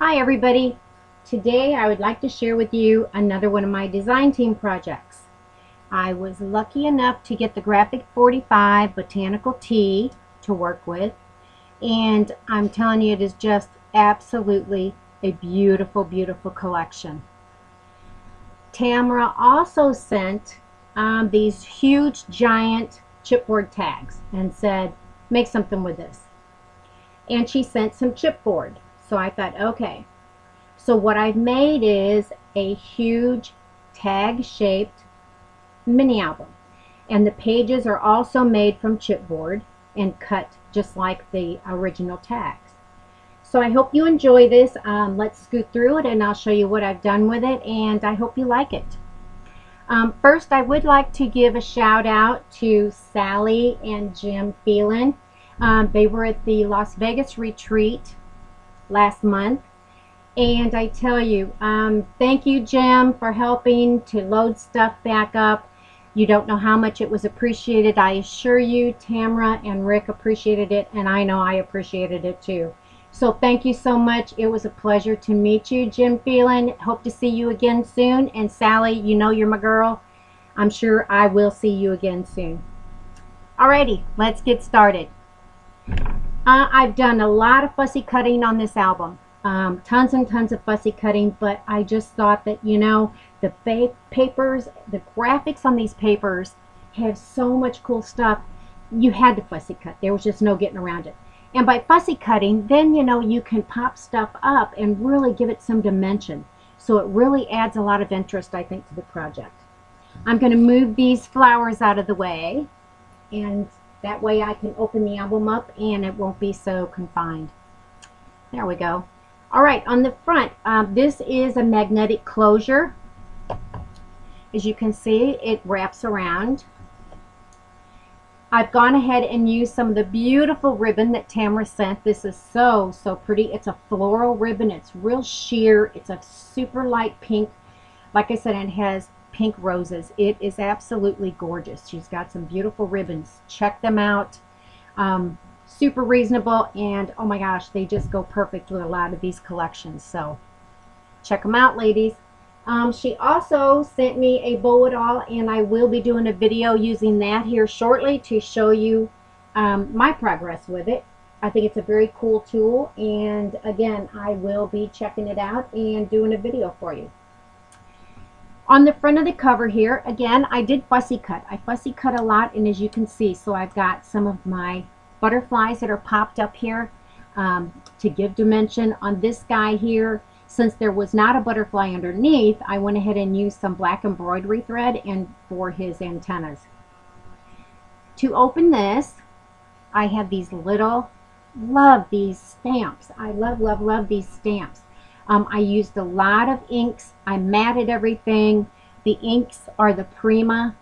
Hi everybody! Today I would like to share with you another one of my design team projects. I was lucky enough to get the G45 Botanical tea to work with, and I'm telling you, it is just absolutely a beautiful, beautiful collection. Tamara also sent these huge giant chipboard tags and said make something with this, and she sent some chipboard. So I thought, okay, so what I've made is a huge tag shaped mini album, and the pages are also made from chipboard and cut just like the original tags. So I hope you enjoy this. Let's scoot through it and I'll show you what I've done with it, and I hope you like it. First, I would like to give a shout out to Sally and Jim Phelan. They were at the Las Vegas retreat last month, and I tell you, thank you, Jim, for helping to load stuff back up. You don't know how much it was appreciated. I assure you, Tamara and Rick appreciated it, and I know I appreciated it too. So thank you so much. It was a pleasure to meet you, Jim Phelan. Hope to see you again soon. And Sally, you know you're my girl. I'm sure I will see you again soon. Alrighty, let's get started. I've done a lot of fussy cutting on this album. Tons and tons of fussy cutting, but I just thought that, you know, the papers, the graphics on these papers have so much cool stuff. You had to fussy cut. There was just no getting around it. And by fussy cutting, then, you know, you can pop stuff up and really give it some dimension. So it really adds a lot of interest, I think, to the project. I'm going to move these flowers out of the way, and that way I can open the album up and it won't be so confined. There we go. All right, on the front, this is a magnetic closure. As you can see, it wraps around. I've gone ahead and used some of the beautiful ribbon that Tamara sent. This is so, so pretty. It's a floral ribbon. It's real sheer. It's a super light pink. Like I said, it has pink roses. It is absolutely gorgeous. She's got some beautiful ribbons. Check them out. Super reasonable, and oh my gosh, they just go perfect with a lot of these collections. So check them out, ladies. She also sent me a bow it all, and I will be doing a video using that here shortly to show you my progress with it. I think it's a very cool tool, and again, I will be checking it out and doing a video for you. On the front of the cover here, again, I did fussy cut. I fussy cut a lot, and as you can see, so I've got some of my butterflies that are popped up here to give dimension. On this guy here, since there was not a butterfly underneath, I went ahead and used some black embroidery thread and for his antennas. To open this, I have these little, love these stamps. I love, love, love these stamps. I used a lot of inks. I matted everything. The inks are the Prima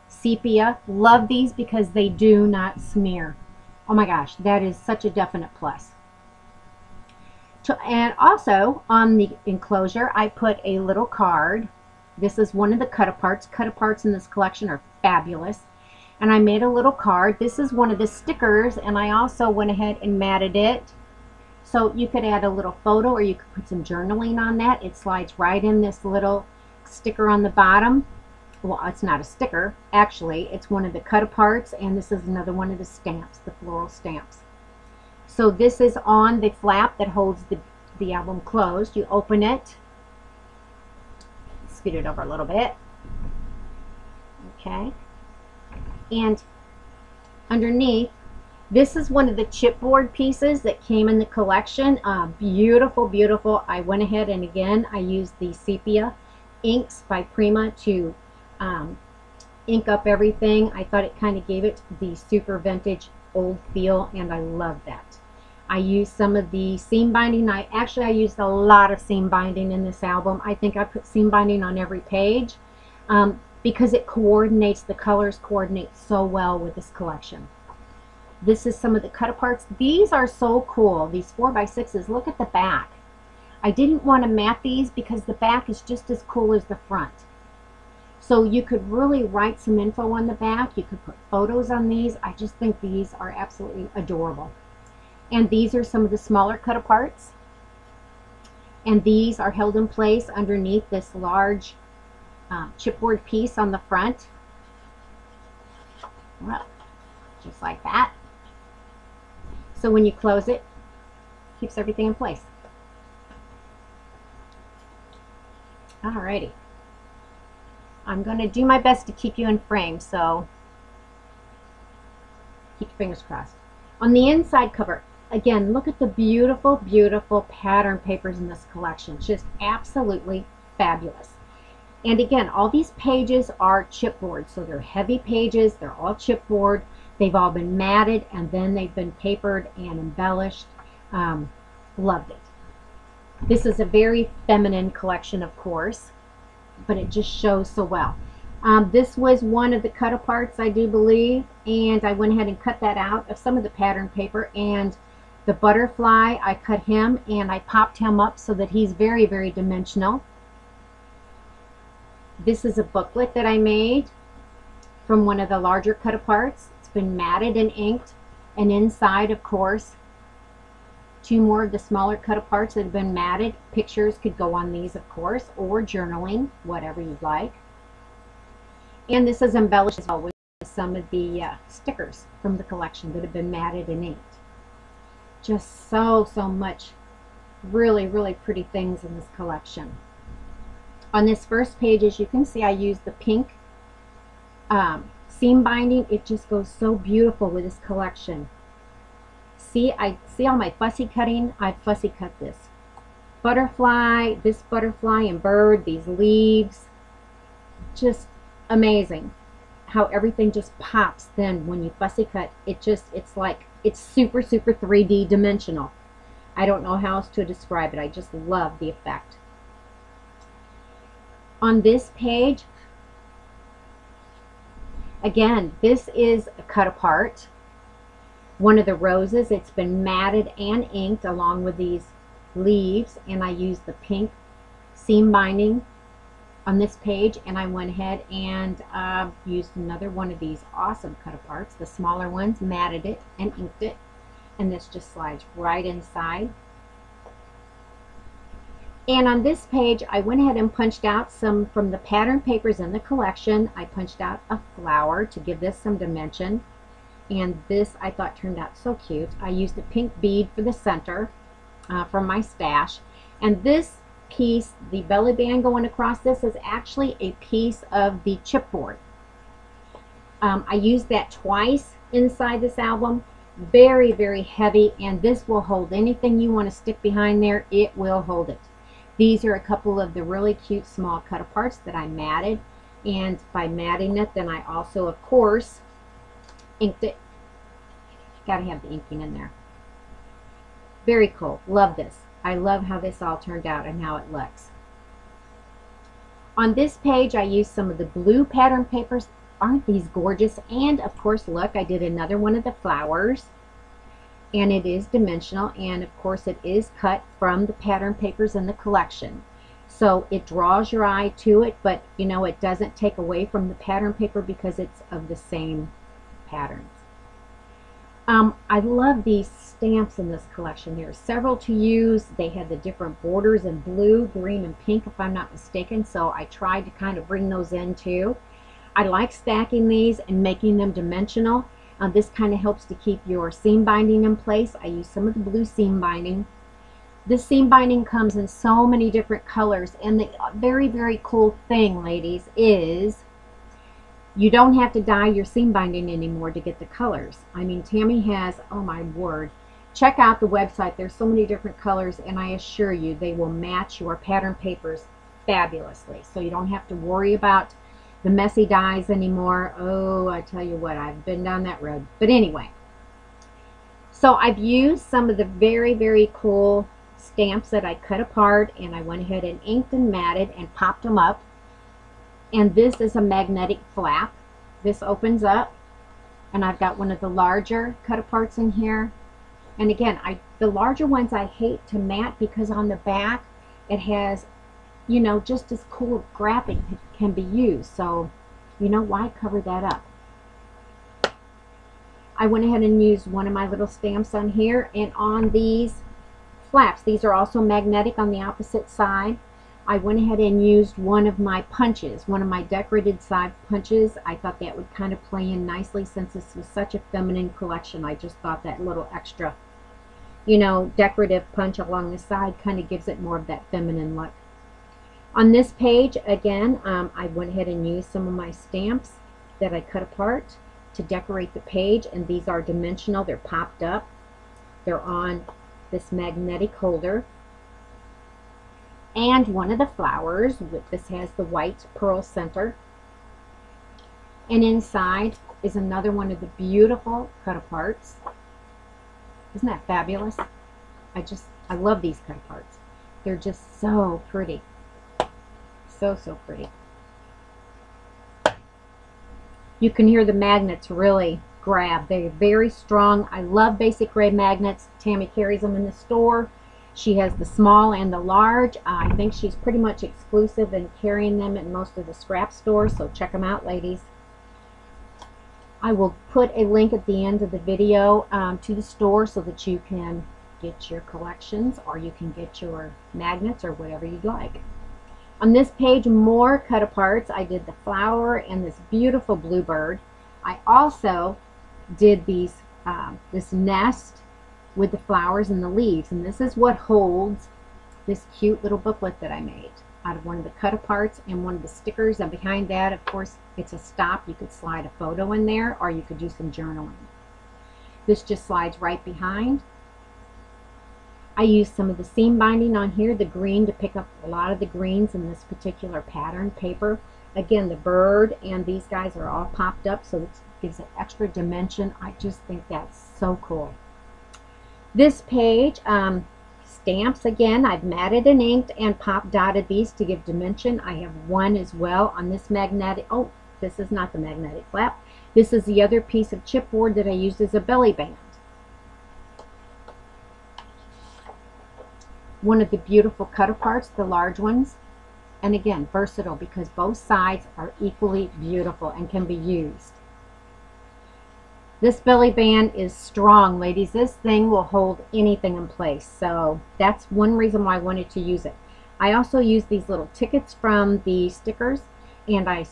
Sepia. Love these because they do not smear. Oh my gosh, that is such a definite plus. And also on the enclosure, I put a little card. This is one of the cut-aparts. Cut-aparts in this collection are fabulous. And I made a little card. This is one of the stickers, and I also went ahead and matted it. So you could add a little photo, or you could put some journaling on that. It slides right in this little sticker on the bottom. Well, it's not a sticker, actually. It's one of the cut-aparts, and this is another one of the stamps, the floral stamps. So this is on the flap that holds the album closed. You open it. Scoot it over a little bit. Okay. And underneath, this is one of the chipboard pieces that came in the collection. Beautiful, beautiful. I went ahead and again, I used the Sepia inks by Prima to ink up everything. I thought it kind of gave it the super vintage old feel, and I love that. I used some of the seam binding. I used a lot of seam binding in this album. I think I put seam binding on every page because it coordinates, the colors coordinate so well with this collection. This is some of the cut-aparts. These are so cool, these 4x6s. Look at the back. I didn't want to mat these because the back is just as cool as the front. So you could really write some info on the back. You could put photos on these. I just think these are absolutely adorable. And these are some of the smaller cut-aparts. And these are held in place underneath this large chipboard piece on the front. Well, just like that. So when you close it, keeps everything in place. Alrighty. I'm going to do my best to keep you in frame, so keep your fingers crossed. On the inside cover, again, look at the beautiful, beautiful pattern papers in this collection. Just absolutely fabulous. And again, all these pages are chipboard, so they're heavy pages. They're all chipboard. They've all been matted, and then they've been papered and embellished. Loved it. This is a very feminine collection, of course, but it just shows so well. This was one of the cut-aparts, I do believe, and I went ahead and cut that out of some of the pattern paper. And the butterfly, I cut him and I popped him up so that he's very, very dimensional. This is a booklet that I made from one of the larger cut-aparts. It's been matted and inked, and inside, of course, two more of the smaller cut-aparts that have been matted. Pictures could go on these, of course, or journaling, whatever you'd like. And this is embellished as well with some of the stickers from the collection that have been matted and inked. Just so much really, really pretty things in this collection. On this first page, as you can see, I used the pink seam binding. It just goes so beautiful with this collection. See, I see all my fussy cutting. I fussy cut this butterfly, this butterfly and bird, these leaves. Just amazing how everything just pops then when you fussy cut. It's like, it's super 3D dimensional. I don't know how else to describe it. I just love the effect. On this page, again, this is a cut apart. One of the roses, it's been matted and inked along with these leaves, and I used the pink seam binding on this page, and I went ahead and used another one of these awesome cut aparts, the smaller ones, matted it and inked it, and this just slides right inside. And on this page, I went ahead and punched out some from the pattern papers in the collection. I punched out a flower to give this some dimension, and this I thought turned out so cute. I used a pink bead for the center from my stash, and this piece, the belly band going across this, is actually a piece of the chipboard. I used that twice inside this album. Very, very heavy, and this will hold anything you want to stick behind there. It will hold it. These are a couple of the really cute small cut aparts that I matted, and by matting it, then I also, of course, inked it. Gotta have the inking in there. Very cool. Love this. I love how this all turned out and how it looks. On this page, I used some of the blue pattern papers. Aren't these gorgeous? And of course, look, I did another one of the flowers, and it is dimensional, and of course it is cut from the pattern papers in the collection. So it draws your eye to it, but you know, it doesn't take away from the pattern paper because it's of the same patterns. I love these stamps in this collection. There are several to use. They had the different borders in blue, green, and pink, if I'm not mistaken, so I tried to kind of bring those in too. I like stacking these and making them dimensional. This kind of helps to keep your seam binding in place. I use some of the blue seam binding. This seam binding comes in so many different colors, and the very, very cool thing, ladies, is you don't have to dye your seam binding anymore to get the colors. I mean, Tammy has, oh my word, check out the website. There's so many different colors, and I assure you they will match your pattern papers fabulously. So you don't have to worry about the messy dyes anymore. Oh, I tell you what, I've been down that road. But anyway, so I've used some of the very, very cool stamps that I cut apart, and I went ahead and inked and matted and popped them up. And this is a magnetic flap. This opens up, and I've got one of the larger cut aparts in here. And again, the larger ones I hate to mat because on the back it has, you know, just as cool graphic can be used. So, you know, why cover that up? I went ahead and used one of my little stamps on here, and on these flaps. These are also magnetic on the opposite side. I went ahead and used one of my punches, one of my decorated side punches. I thought that would kind of play in nicely since this was such a feminine collection. I just thought that little extra, you know, decorative punch along the side kind of gives it more of that feminine look. On this page, again, I went ahead and used some of my stamps that I cut apart to decorate the page, and these are dimensional. They're popped up. They're on this magnetic holder. And one of the flowers, this has the white pearl center. And inside is another one of the beautiful cut-aparts. Isn't that fabulous? I love these cut-aparts. They're just so pretty. So, so pretty. You can hear the magnets really grab. They're very strong. I love basic gray magnets. Tammy carries them in the store. She has the small and the large. I think she's pretty much exclusive in carrying them at most of the scrap stores, so check them out, ladies. I will put a link at the end of the video to the store so that you can get your collections, or you can get your magnets or whatever you'd like. On this page, more cut-aparts. I did the flower and this beautiful bluebird. I also did these this nest with the flowers and the leaves, and this is what holds this cute little booklet that I made out of one of the cut-aparts and one of the stickers. And behind that, of course, it's a stop. You could slide a photo in there, or you could do some journaling. This just slides right behind. I used some of the seam binding on here, the green, to pick up a lot of the greens in this particular pattern paper. Again, the bird and these guys are all popped up, so it gives it extra dimension. I just think that's so cool. This page, stamps again. I've matted and inked and pop dotted these to give dimension. I have one as well on this magnetic. Oh, this is not the magnetic flap. This is the other piece of chipboard that I used as a belly band. One of the beautiful cut-aparts, the large ones. And again, versatile because both sides are equally beautiful and can be used. This belly band is strong, ladies. This thing will hold anything in place. So that's one reason why I wanted to use it. I also used these little tickets from the stickers, and I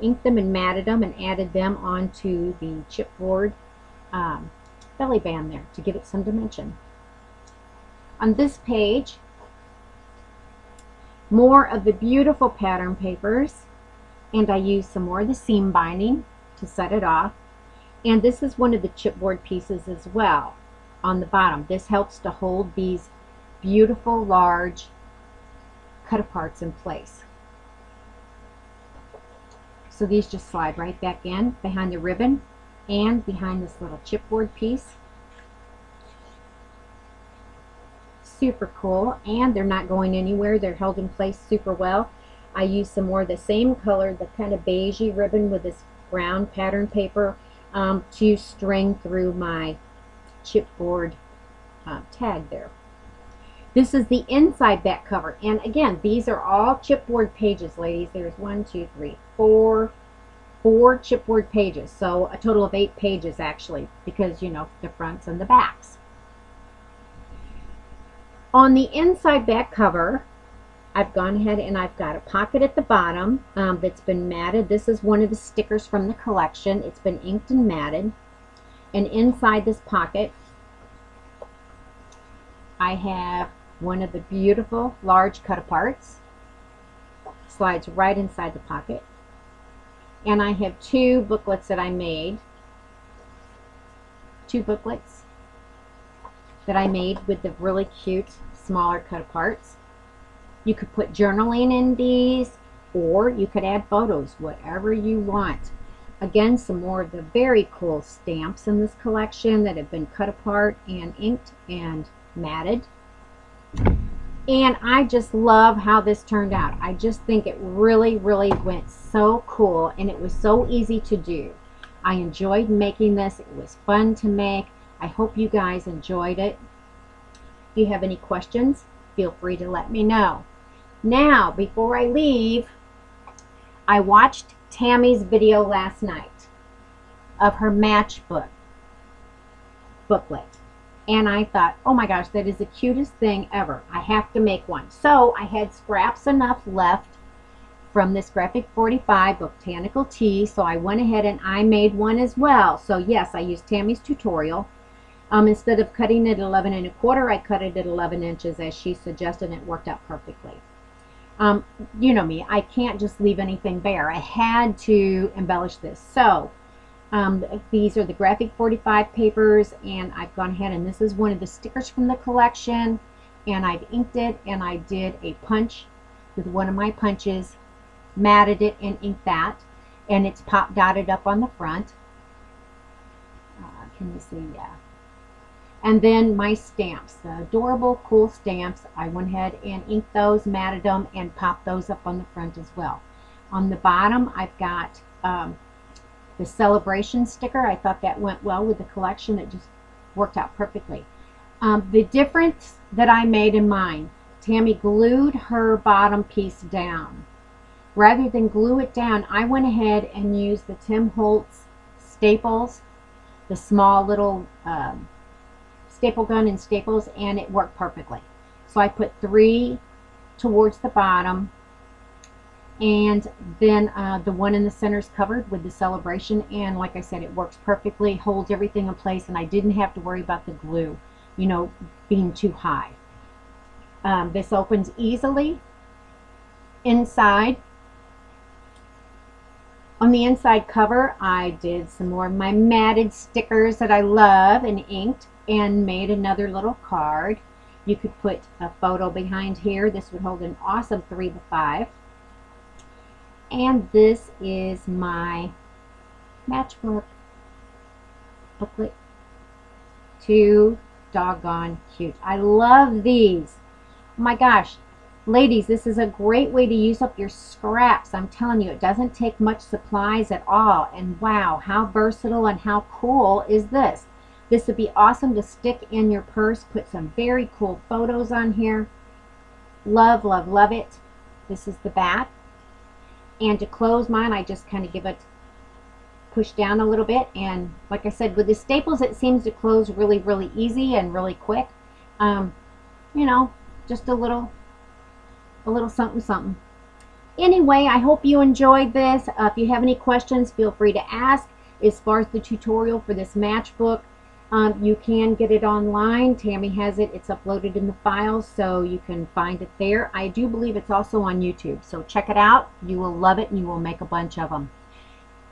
inked them and matted them and added them onto the chipboard belly band there to give it some dimension. On this page, more of the beautiful pattern papers, and I used some more of the seam binding to set it off. And this is one of the chipboard pieces as well on the bottom. This helps to hold these beautiful large cut-aparts in place. So these just slide right back in behind the ribbon and behind this little chipboard piece. Super cool, and they're not going anywhere. They're held in place super well. I used some more of the same color, the kind of beigey ribbon with this brown pattern paper to string through my chipboard tag there. This is the inside back cover, and again, these are all chipboard pages, ladies. There's 1, 2, 3, 4 chipboard pages, so a total of 8 pages actually, because you know the fronts and the backs. On the inside back cover, I've gone ahead and I've got a pocket at the bottom that's been matted. This is one of the stickers from the collection. It's been inked and matted. And inside this pocket, I have one of the beautiful large cut-aparts. Slides right inside the pocket. And I have 2 booklets that I made. 2 booklets that I made with the really cute smaller cut-aparts. You could put journaling in these, or you could add photos, whatever you want. Again, some more of the very cool stamps in this collection that have been cut apart and inked and matted. And I just love how this turned out. I just think it really, really went so cool, and it was so easy to do. I enjoyed making this. It was fun to make. I hope you guys enjoyed it. If you have any questions, feel free to let me know. Now, before I leave, I watched Tammy's video last night of her matchbook booklet. And I thought, oh my gosh, that is the cutest thing ever. I have to make one. So I had scraps enough left from this Graphic 45 Botanical tea, so I went ahead and I made one as well. So yes, I used Tammy's tutorial. Instead of cutting it 11 1/4, I cut it at 11 inches as she suggested, and it worked out perfectly. You know me, I can't just leave anything bare. I had to embellish this. So these are the Graphic 45 papers, and I've gone ahead, and this is one of the stickers from the collection, and I've inked it, and I did a punch with one of my punches, matted it and inked that, and it's pop dotted up on the front. Can you see? Yeah. And then my stamps, the adorable cool stamps, I went ahead and inked those, matted them, and popped those up on the front as well. On the bottom I've got the celebration sticker. I thought that went well with the collection. It just worked out perfectly. The difference that I made in mine, Tammy glued her bottom piece down. Rather than glue it down, I went ahead and used the Tim Holtz staples, the small little staple gun and staples, and it worked perfectly. So I put 3 towards the bottom, and then the one in the center is covered with the celebration, and like I said, it works perfectly, holds everything in place, and I didn't have to worry about the glue, you know, being too high. This opens easily. Inside, on the inside cover, I did some more of my matted stickers that I love and inked, and made another little card. You could put a photo behind here. This would hold an awesome 3x5. And this is my matchbook booklet. Too doggone cute. I love these. Oh my gosh. Ladies, this is a great way to use up your scraps. I'm telling you, it doesn't take much supplies at all. And wow, how versatile and how cool is this? This would be awesome to stick in your purse. Put some very cool photos on here. Love, love, love it. This is the back. And to close mine, I just kind of give it push down a little bit. And like I said, with the staples, it seems to close really, really easy and really quick. You know, just a little something, something. Anyway, I hope you enjoyed this. If you have any questions, feel free to ask. As far as the tutorial for this matchbook, you can get it online. Tammy has it. It's uploaded in the files, so you can find it there. I do believe it's also on YouTube, so check it out. You will love it, and you will make a bunch of them.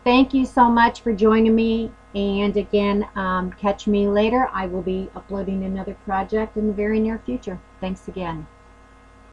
Thank you so much for joining me, and again, catch me later. I will be uploading another project in the very near future. Thanks again.